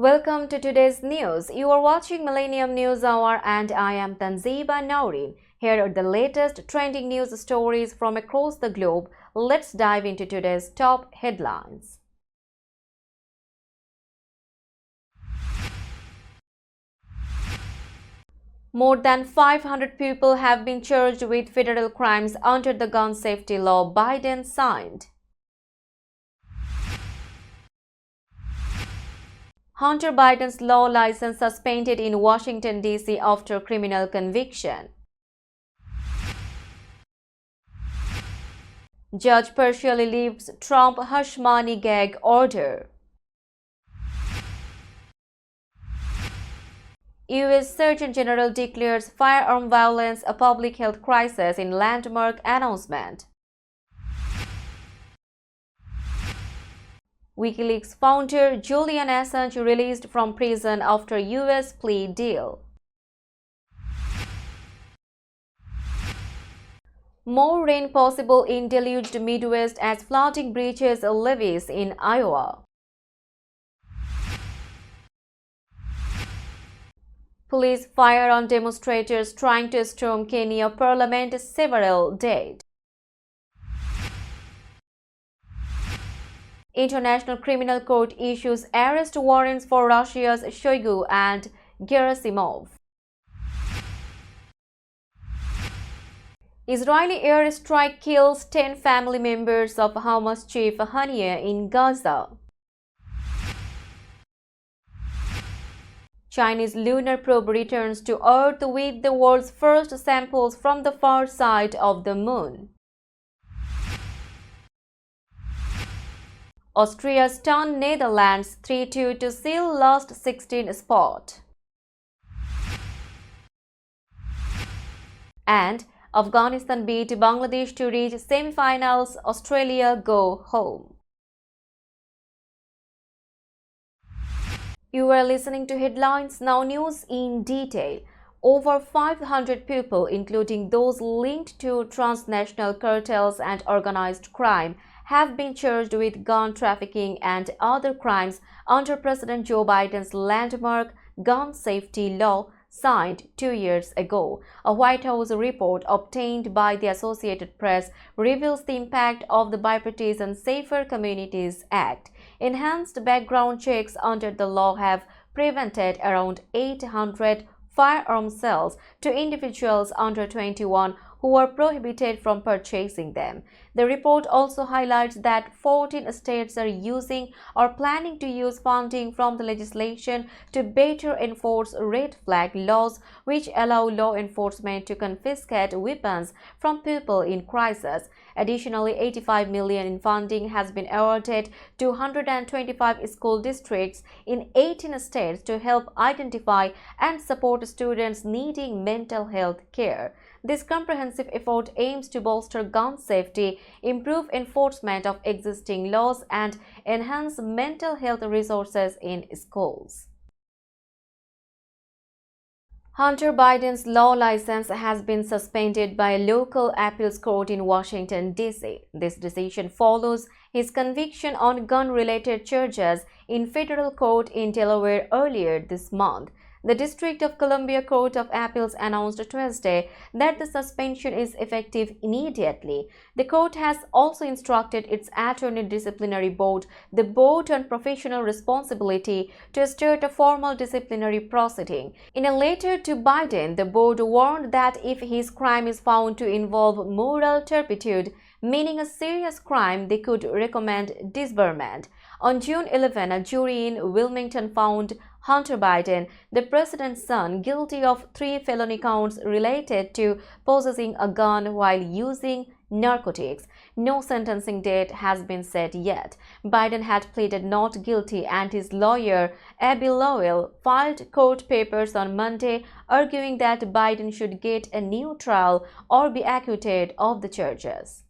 Welcome to today's news. You are watching Millennium News Hour and I am Tanzeeba Noureen. Here are the latest trending news stories from across the globe. Let's dive into today's top headlines. More than 500 people have been charged with federal crimes under the gun safety law Biden signed. Hunter Biden's law license suspended in Washington, D.C. after criminal conviction. Judge partially lifts Trump hush money gag order. U.S. Surgeon General declares firearm violence a public health crisis in landmark announcement. WikiLeaks founder Julian Assange released from prison after U.S. plea deal. More rain possible in deluged Midwest as flooding breaches levees in Iowa. Police fire on demonstrators trying to storm Kenya Parliament, several dead. International Criminal Court issues arrest warrants for Russia's Shoigu and Gerasimov. Israeli airstrike kills 10 family members of Hamas chief Haniyeh in Gaza. Chinese lunar probe returns to Earth with the world's first samples from the far side of the moon. Austria stunned Netherlands 3-2 to seal last 16 spot. And Afghanistan beat Bangladesh to reach semi-finals. Australia go home. You are listening to Headlines Now News in detail. Over 500 people, including those linked to transnational cartels and organized crime, have been charged with gun trafficking and other crimes under President Joe Biden's landmark gun safety law signed 2 years ago. A White House report obtained by the Associated Press reveals the impact of the Bipartisan Safer Communities Act. Enhanced background checks under the law have prevented around 800 firearm sales to individuals under 21 who are prohibited from purchasing them. The report also highlights that 14 states are using or planning to use funding from the legislation to better enforce red flag laws, which allow law enforcement to confiscate weapons from people in crisis. Additionally, $85 million in funding has been awarded to 125 school districts in 18 states to help identify and support students needing mental health care. This comprehensive effort aims to bolster gun safety, improve enforcement of existing laws, and enhance mental health resources in schools. Hunter Biden's law license has been suspended by a local appeals court in Washington, D.C. This decision follows his conviction on gun-related charges in federal court in Delaware earlier this month. The District of Columbia Court of Appeals announced Tuesday that the suspension is effective immediately. The court has also instructed its attorney disciplinary board, the Board on Professional Responsibility, to start a formal disciplinary proceeding. In a letter to Biden, the board warned that if his crime is found to involve moral turpitude, meaning a serious crime, they could recommend disbarment. On June 11, a jury in Wilmington found Hunter Biden, the president's son, guilty of 3 felony counts related to possessing a gun while using narcotics. No sentencing date has been set yet. Biden had pleaded not guilty, and his lawyer, Abby Lowell, filed court papers on Monday, arguing that Biden should get a new trial or be acquitted of the charges.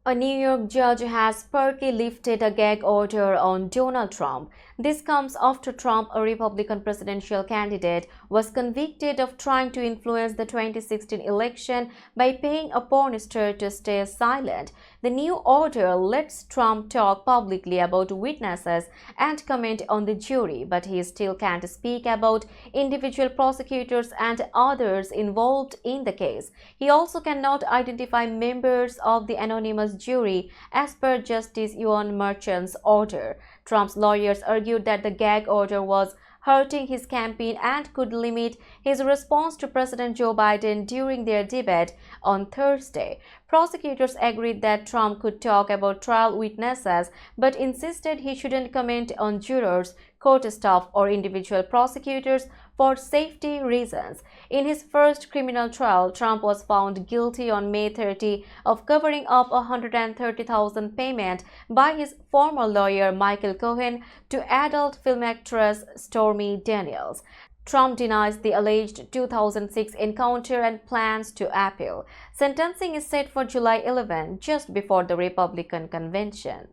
A New York judge has partly lifted a gag order on Donald Trump. This comes after Trump, a Republican presidential candidate, was convicted of trying to influence the 2016 election by paying a porn star to stay silent. The new order lets Trump talk publicly about witnesses and comment on the jury, but he still can't speak about individual prosecutors and others involved in the case. He also cannot identify members of the anonymous jury as per Justice Ewan Merchan's order. Trump's lawyers argued that the gag order was hurting his campaign and could limit his response to President Joe Biden during their debate on Thursday. Prosecutors agreed that Trump could talk about trial witnesses, but insisted he shouldn't comment on jurors, court staff, or individual prosecutors for safety reasons. In his first criminal trial, Trump was found guilty on May 30 of covering up a $130,000 payment by his former lawyer Michael Cohen to adult film actress Stormy Daniels. Trump denies the alleged 2006 encounter and plans to appeal. Sentencing is set for July 11, just before the Republican convention.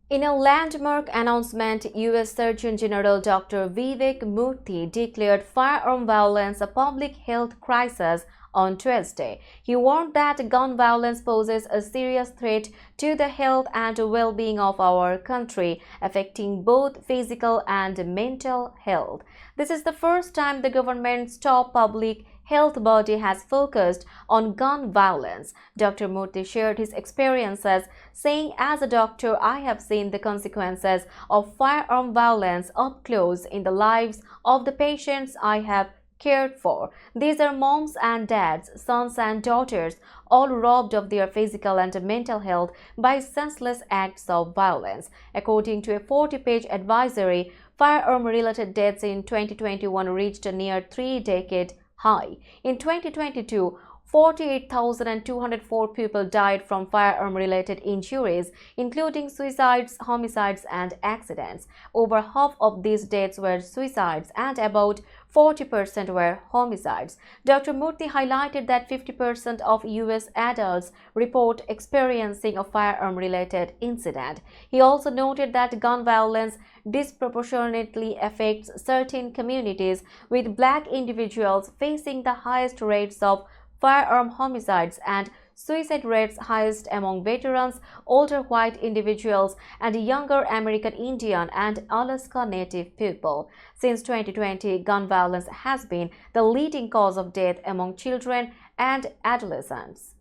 In a landmark announcement, U.S. Surgeon General Dr. Vivek Murthy declared firearm violence a public health crisis on Tuesday. He warned that gun violence poses a serious threat to the health and well-being of our country, affecting both physical and mental health. This is the first time the government's top public health body has focused on gun violence. Dr. Murthy shared his experiences, saying, "As a doctor, I have seen the consequences of firearm violence up close in the lives of the patients I have cared for. These are moms and dads, sons and daughters, all robbed of their physical and mental health by senseless acts of violence." According to a 40-page advisory, firearm-related deaths in 2021 reached a near three-decade high. In 2022, 48,204 people died from firearm-related injuries, including suicides, homicides, and accidents. Over half of these deaths were suicides and about 40% were homicides. Dr. Murthy highlighted that 50% of U.S. adults report experiencing a firearm-related incident. He also noted that gun violence disproportionately affects certain communities, with Black individuals facing the highest rates of firearm homicides and suicide rates highest among veterans, older white individuals, and younger American Indian and Alaska Native people. Since 2020, gun violence has been the leading cause of death among children and adolescents.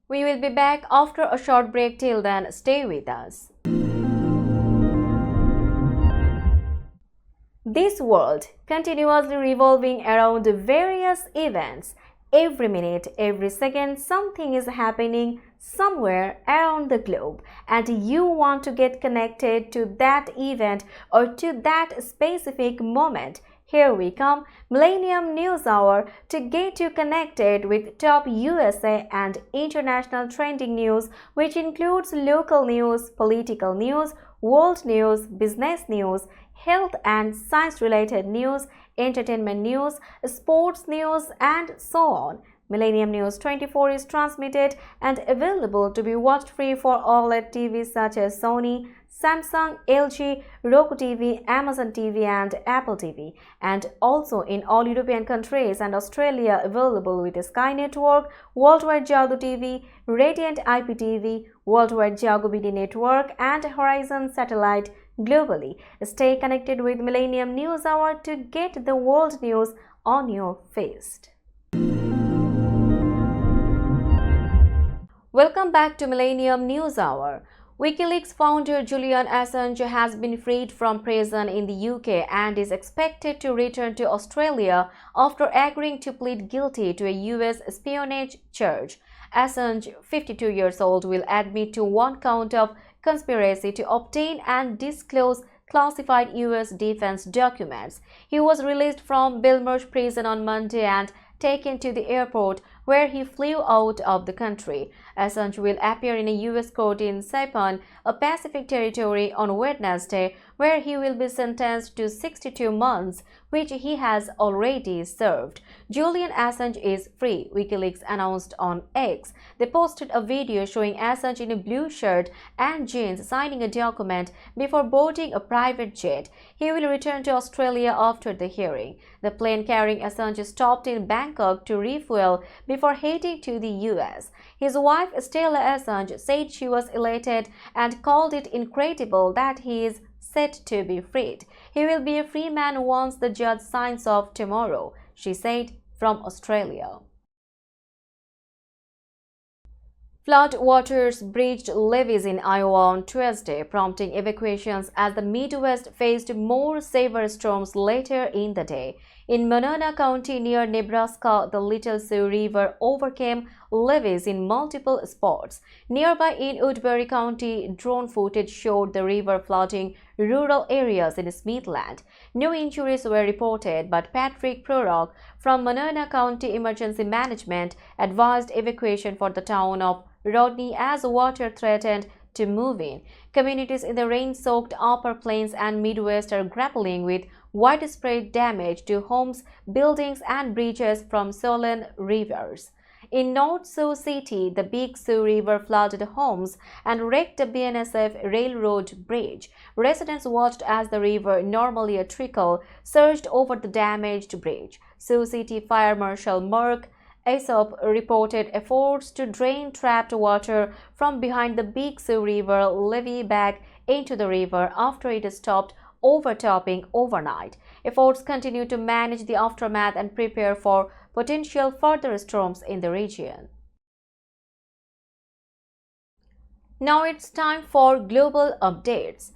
We will be back after a short break. Till then, stay with us. This world continuously revolving around various events. Every minute, every second, something is happening somewhere around the globe, and you want to get connected to that event or to that specific moment. Here we come, Millennium News Hour, to get you connected with top USA and international trending news, which includes local news, political news, world news, business news, health and science-related news, entertainment news, sports news, and so on. Millennium News 24 is transmitted and available to be watched free for OLED TVs such as Sony, Samsung, LG, Roku TV, Amazon TV, and Apple TV, and also in all European countries and Australia available with Sky Network, Worldwide Jago TV, Radiant IPTV, Worldwide Jago BD Network, and Horizon Satellite globally. Stay connected with Millennium News Hour to get the world news on your feed. Welcome back to Millennium News Hour. WikiLeaks founder Julian Assange has been freed from prison in the UK and is expected to return to Australia after agreeing to plead guilty to a US espionage charge. Assange, 52 years old, will admit to one count of conspiracy to obtain and disclose classified US defense documents. He was released from Belmarsh prison on Monday and taken to the airport, where he flew out of the country. Assange will appear in a US court in Saipan, a Pacific territory, on Wednesday, where he will be sentenced to 62 months, which he has already served. Julian Assange is free, WikiLeaks announced on X. They posted a video showing Assange in a blue shirt and jeans signing a document before boarding a private jet. He will return to Australia after the hearing. The plane carrying Assange stopped in Bangkok to refuel before heading to the US. His wife, Stella Assange, said she was elated and called it incredible that he is set to be freed. He will be a free man once the judge signs off tomorrow, she said from Australia. Flood waters breached levees in Iowa on Tuesday, prompting evacuations as the Midwest faced more severe storms later in the day. In Monona County near Nebraska, the Little Sioux River overcame levees in multiple spots. Nearby in Woodbury County, drone footage showed the river flooding rural areas in Smithland. No injuries were reported, but Patrick Prorock from Monona County Emergency Management advised evacuation for the town of Rodney as water threatened to move in. Communities in the rain-soaked Upper Plains and Midwest are grappling with widespread damage to homes, buildings, and bridges from swollen rivers. In North Sioux City, the Big Sioux River flooded homes and wrecked a BNSF railroad bridge. Residents watched as the river, normally a trickle, surged over the damaged bridge. Sioux City Fire Marshal Mark Aesop reported efforts to drain trapped water from behind the Big Sioux River levee back into the river after it stopped overtopping overnight. Efforts continue to manage the aftermath and prepare for potential further storms in the region. Now it's time for global updates.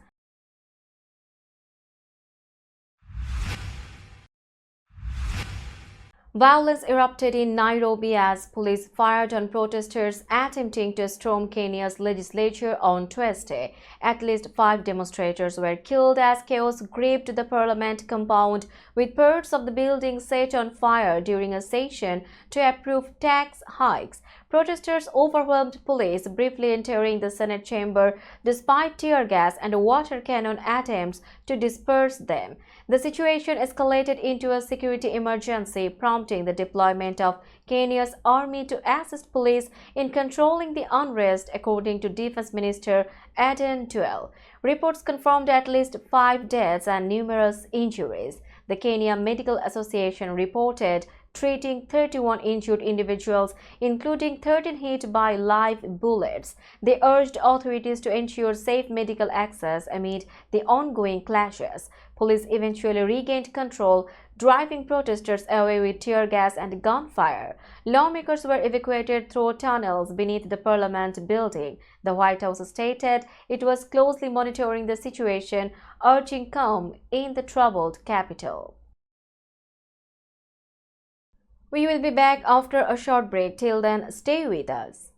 Violence erupted in Nairobi as police fired on protesters attempting to storm Kenya's legislature on Tuesday. At least 5 demonstrators were killed as chaos gripped the parliament compound, with parts of the building set on fire during a session to approve tax hikes. Protesters overwhelmed police, briefly entering the Senate chamber despite tear gas and water cannon attempts to disperse them. The situation escalated into a security emergency, prompting the deployment of Kenya's army to assist police in controlling the unrest, according to Defense Minister Aden Duale. Reports confirmed at least 5 deaths and numerous injuries. The Kenya Medical Association reported treating 31 injured individuals, including 13 hit by live bullets. They urged authorities to ensure safe medical access amid the ongoing clashes. Police eventually regained control, driving protesters away with tear gas and gunfire. Lawmakers were evacuated through tunnels beneath the parliament building. The White House stated it was closely monitoring the situation, urging calm in the troubled capital. We will be back after a short break. Till then, stay with us.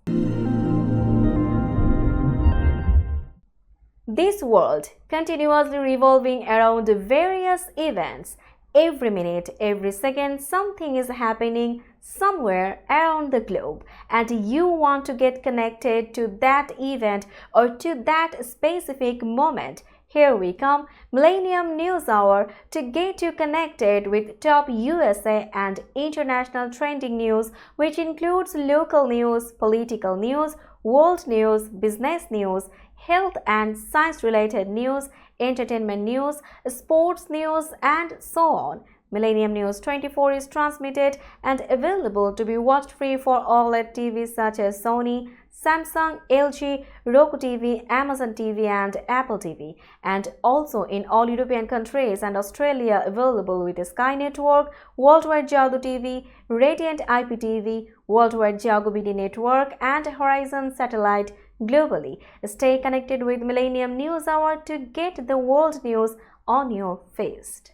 This world continuously revolving around various events. Every minute, every second, something is happening somewhere around the globe, and you want to get connected to that event or to that specific moment. Here we come, Millennium News Hour, to get you connected with top USA and international trending news, which includes local news, political news, world news, business news, health and science-related news, entertainment news, sports news, and so on. Millennium News 24 is transmitted and available to be watched free for OLED TVs such as Sony, Samsung, LG, Roku TV, Amazon TV, and Apple TV, and also in all European countries and Australia available with Sky Network, Worldwide Jago TV, Radiant IPTV, Worldwide Jago BD Network, and Horizon Satellite globally. Stay connected with Millennium News Hour to get the world news on your fist.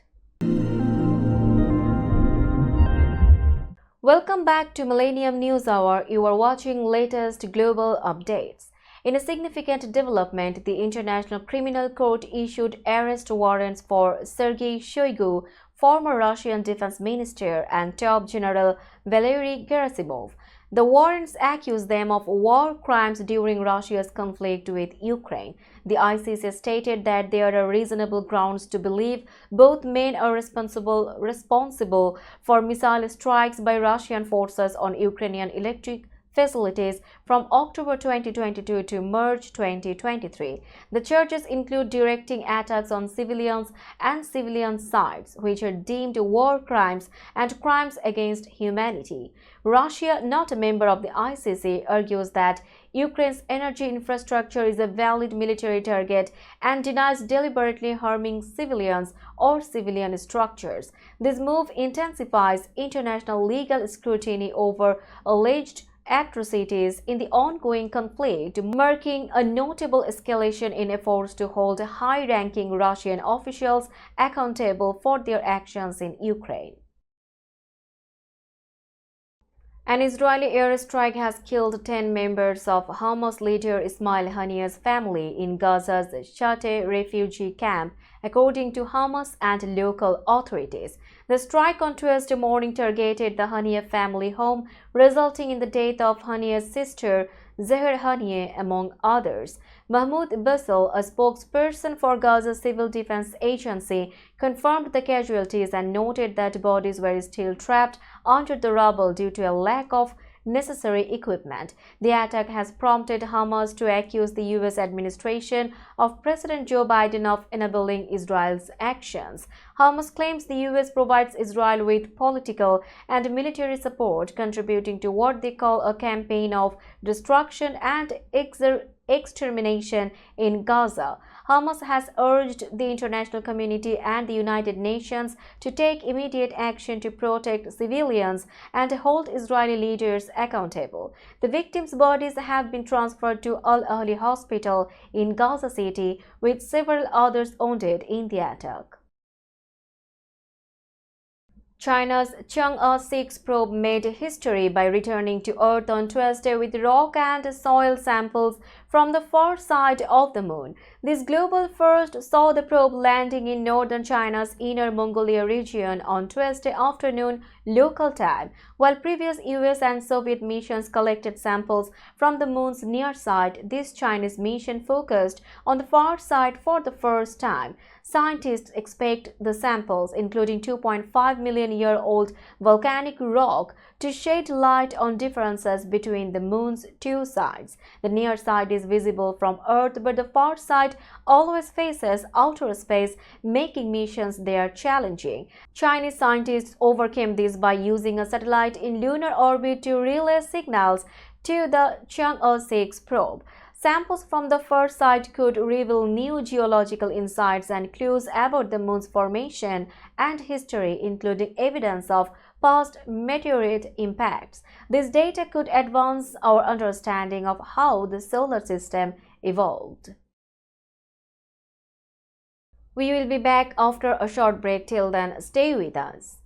Welcome back to Millennium News Hour. You are watching latest global updates. In a significant development, the International Criminal Court issued arrest warrants for Sergei Shoigu, former Russian defense minister, and top general Valery Gerasimov. The warrants accuse them of war crimes during Russia's conflict with Ukraine. The ICC stated that there are reasonable grounds to believe both men are responsible for missile strikes by Russian forces on Ukrainian electric facilities from October 2022 to March 2023. The charges include directing attacks on civilians and civilian sites, which are deemed war crimes and crimes against humanity. Russia, not a member of the ICC, argues that Ukraine's energy infrastructure is a valid military target and denies deliberately harming civilians or civilian structures. This move intensifies international legal scrutiny over alleged atrocities in the ongoing conflict, marking a notable escalation in efforts to hold high-ranking Russian officials accountable for their actions in Ukraine. An Israeli airstrike has killed 10 members of Hamas leader Ismail Haniyeh's family in Gaza's Shateh refugee camp, according to Hamas and local authorities. The strike on Tuesday morning targeted the Haniyeh family home, resulting in the death of Haniyeh's sister, Zahir Haniyeh, among others. Mahmoud Bassel, a spokesperson for Gaza Civil Defense Agency, confirmed the casualties and noted that bodies were still trapped under the rubble due to a lack of necessary equipment. The attack has prompted Hamas to accuse the U.S. administration of President Joe Biden of enabling Israel's actions. Hamas claims the U.S. provides Israel with political and military support, contributing to what they call a campaign of destruction and extermination in Gaza. Hamas has urged the international community and the United Nations to take immediate action to protect civilians and hold Israeli leaders accountable. The victims' bodies have been transferred to Al Ahli Hospital in Gaza City, with several others wounded in the attack. China's Chang'e 6 probe made history by returning to Earth on Tuesday with rock and soil samples from the far side of the moon. This global first saw the probe landing in northern China's Inner Mongolia region on Tuesday afternoon local time, while previous US and Soviet missions collected samples from the moon's near side. This Chinese mission focused on the far side for the first time. Scientists expect the samples, including 2.5 million-year-old volcanic rock, to shed light on differences between the moon's two sides. The near side is visible from Earth, but the far side always faces outer space, making missions there challenging. Chinese scientists overcame this by using a satellite in lunar orbit to relay signals to the Chang'e 6 probe. Samples from the far side could reveal new geological insights and clues about the moon's formation and history, including evidence of past meteorite impacts. This data could advance our understanding of how the solar system evolved. We will be back after a short break. Till then, stay with us.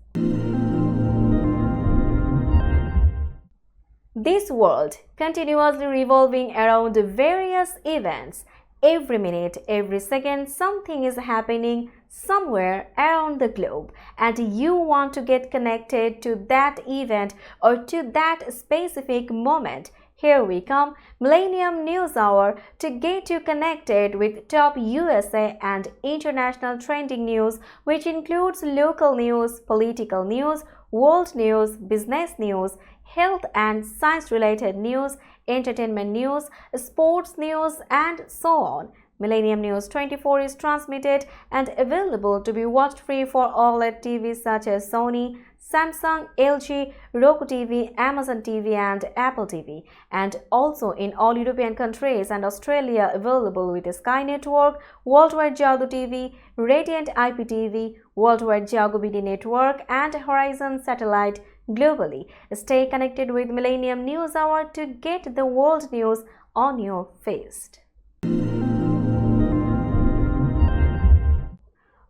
This world continuously revolving around various events. Every minute, every second, something is happening somewhere around the globe, and you want to get connected to that event or to that specific moment. Here we come, Millennium News Hour, to get you connected with top USA and international trending news, which includes local news, political news, world news, business news, health and science-related news, entertainment news, sports news, and so on. Millennium News 24 is transmitted and available to be watched free for OLED TVs such as Sony, Samsung, LG, Roku TV, Amazon TV, and Apple TV, and also in all European countries and Australia available with Sky Network, Worldwide Jadoo TV, Radiant IPTV, Worldwide Jago BD Network, and Horizon Satellite globally. Stay connected with Millennium News Hour to get the world news on your feed.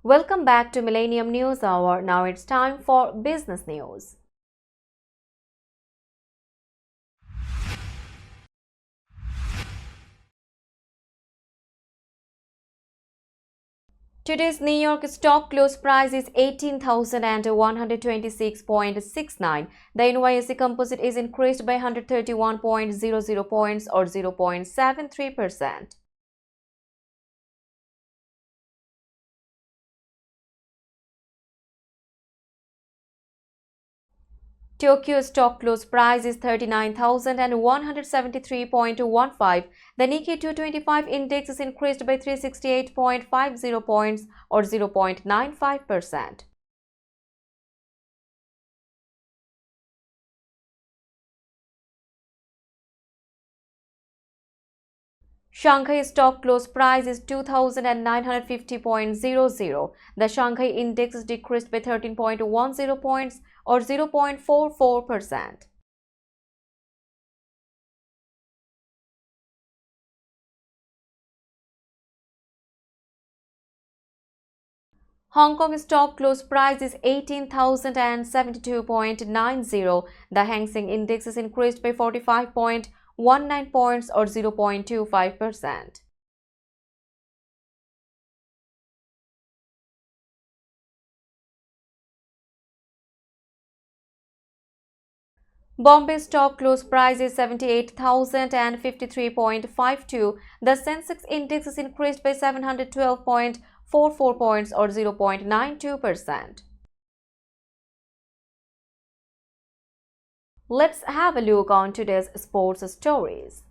Welcome back to Millennium News Hour. Now it's time for business news. Today's New York stock close price is 18,126.69. The NYSE Composite is increased by 131.00 points or 0.73%. Tokyo stock close price is 39,173.15. The Nikkei 225 index is increased by 368.50 points or 0.95%. Shanghai stock close price is 2,950.00. The Shanghai index decreased by 13.10 points or 0.44%. Hong Kong stock close price is 18,072.90. The Hang Seng index is increased by 45.19 points or 0.25%. Bombay stock close price is 78,053.52. The Sensex index is increased by 712.44 points or 0.92%. Let's have a look on today's sports stories.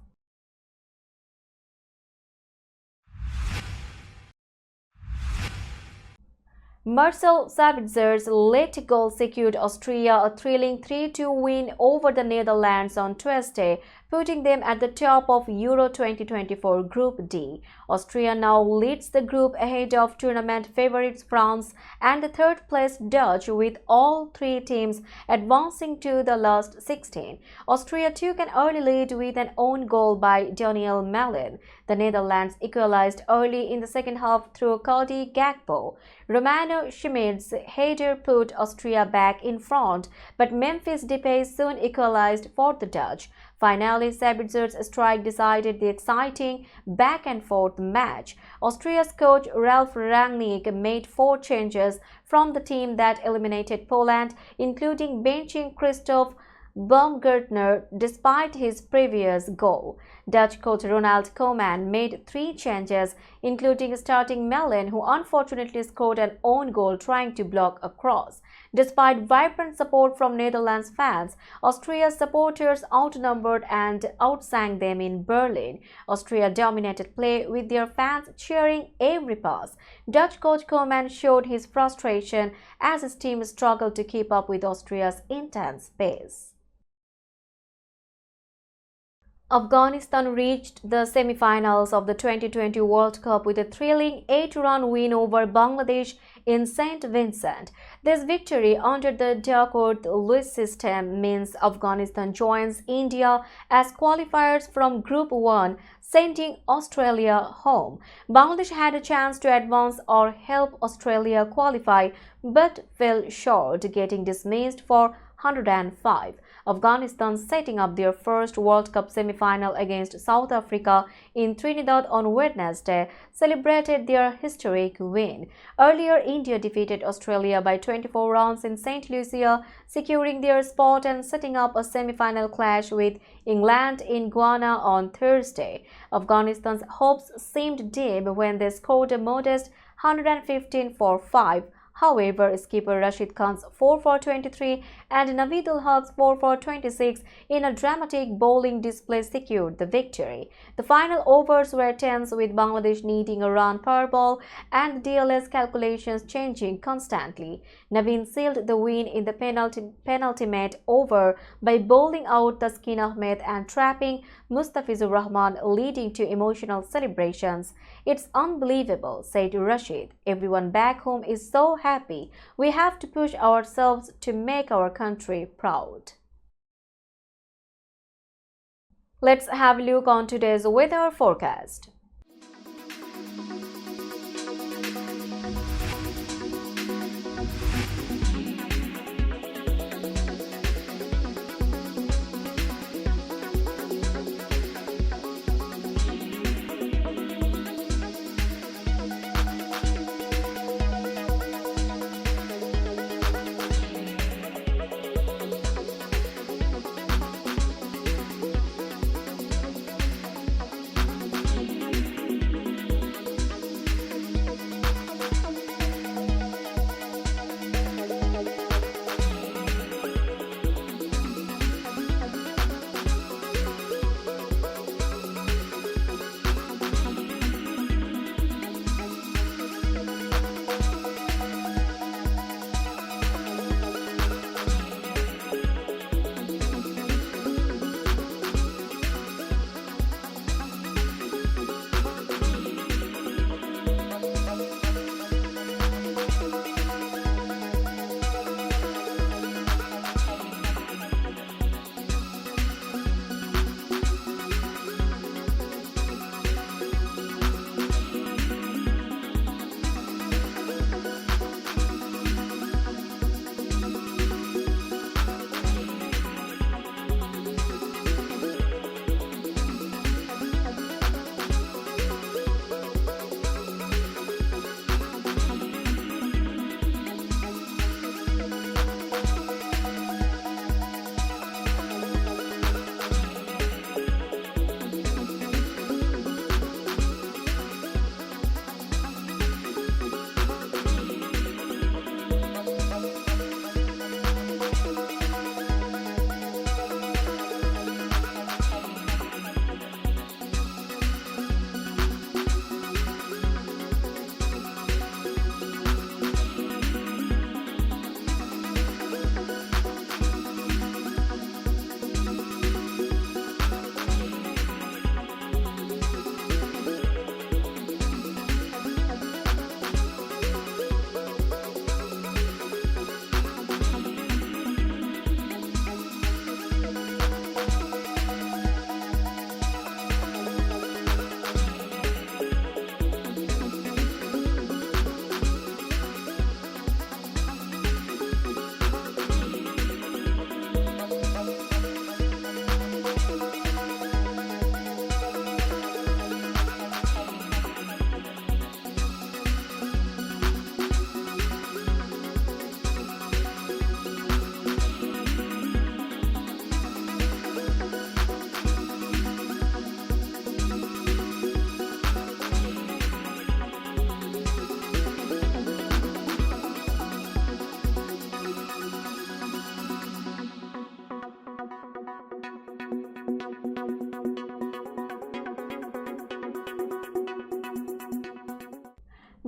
Marcel Sabitzer's late goal secured Austria a thrilling 3-2 win over the Netherlands on Tuesday, putting them at the top of Euro 2024 Group D. Austria now leads the group ahead of tournament favourites France and the third-place Dutch, with all three teams advancing to the last 16. Austria took an early lead with an own goal by Daniel Malin. The Netherlands equalized early in the second half through Cody Gakpo. Romano Schmidt's header put Austria back in front, but Memphis Depay soon equalized for the Dutch. Finally, Sabitzer's strike decided the exciting back-and-forth match. Austria's coach Ralf Rangnick made 4 changes from the team that eliminated Poland, including benching Christoph Baumgartner despite his previous goal. Dutch coach Ronald Koeman made 3 changes, including starting Malen, who unfortunately scored an own goal trying to block a cross. Despite vibrant support from Netherlands fans, Austria's supporters outnumbered and outsang them in Berlin. Austria dominated play with their fans cheering every pass. Dutch coach Koeman showed his frustration as his team struggled to keep up with Austria's intense pace. Afghanistan reached the semi-finals of the 2020 World Cup with a thrilling 8-run win over Bangladesh in St. Vincent. This victory under the Duckworth-Lewis system means Afghanistan joins India as qualifiers from Group 1, sending Australia home. Bangladesh had a chance to advance or help Australia qualify but fell short, getting dismissed for 105. Afghanistan, setting up their first World Cup semi-final against South Africa in Trinidad on Wednesday, celebrated their historic win. Earlier, India defeated Australia by 24 runs in St. Lucia, securing their spot and setting up a semi-final clash with England in Guyana on Thursday. Afghanistan's hopes seemed dim when they scored a modest 115 for 5. However, skipper Rashid Khan's 4 for 23 and Naveed ul Haq's 4 for 26 in a dramatic bowling display secured the victory. The final overs were tense, with Bangladesh needing a run per ball and DLS calculations changing constantly. Naveen sealed the win in the penultimate over by bowling out Taskin Ahmed and trapping Mustafizur Rahman, leading to emotional celebrations. "It's unbelievable," said Rashid. "Everyone back home is so happy. We have to push ourselves to make our country proud." Let's have a look on today's weather forecast.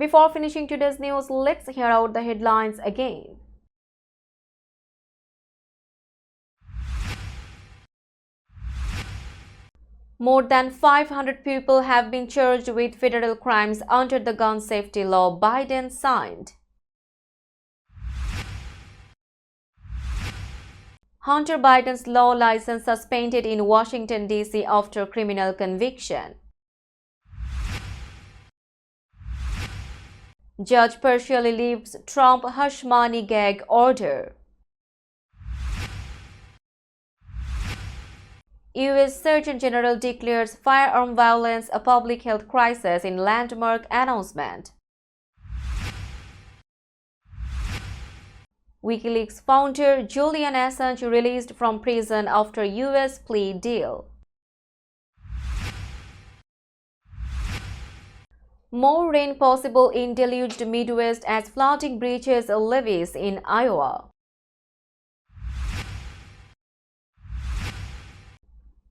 Before finishing today's news, let's hear out the headlines again. More than 500 people have been charged with federal crimes under the gun safety law Biden signed. Hunter Biden's law license suspended in Washington, D.C. after criminal conviction. Judge partially lifts Trump hush money gag order. U.S. Surgeon General declares firearm violence a public health crisis in landmark announcement. WikiLeaks founder Julian Assange released from prison after U.S. plea deal. More rain possible in deluged Midwest as flooding breaches levees in Iowa.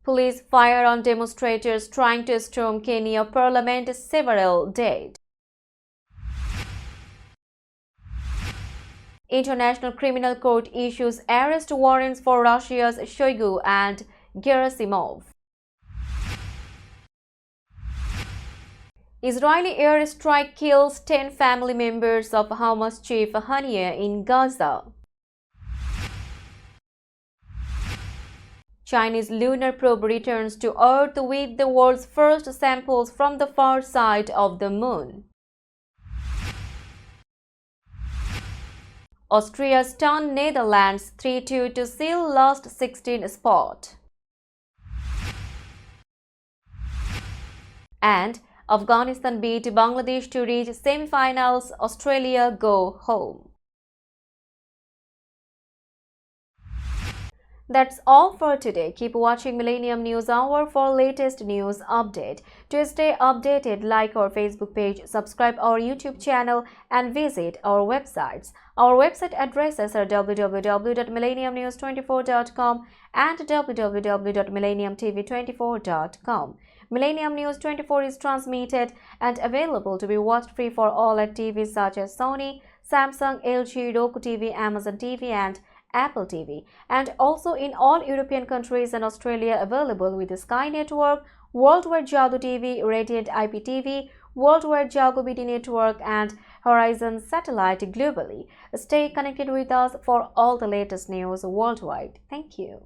Police fire on demonstrators trying to storm Kenya Parliament, several dead. International Criminal Court issues arrest warrants for Russia's Shoigu and Gerasimov. Israeli airstrike kills 10 family members of Hamas chief Haniyeh in Gaza. Chinese lunar probe returns to Earth with the world's first samples from the far side of the moon. Austria stunned Netherlands 3-2 to seal last 16 spot. And Afghanistan beat Bangladesh to reach semi-finals. Australia go home. That's all for today. Keep watching Millennium News Hour for latest news update. To stay updated, like our Facebook page, subscribe our YouTube channel and visit our websites. Our website addresses are www.millenniumnews24.com and www.millenniumtv24.com. Millennium News 24 is transmitted and available to be watched free for all at TVs such as Sony, Samsung, LG, Roku TV, Amazon TV and Apple TV, and also in all European countries and Australia available with the Sky Network, Worldwide Jago TV, Radiant IPTV, Worldwide Jago BD Network and Horizon Satellite globally. Stay connected with us for all the latest news worldwide. Thank you.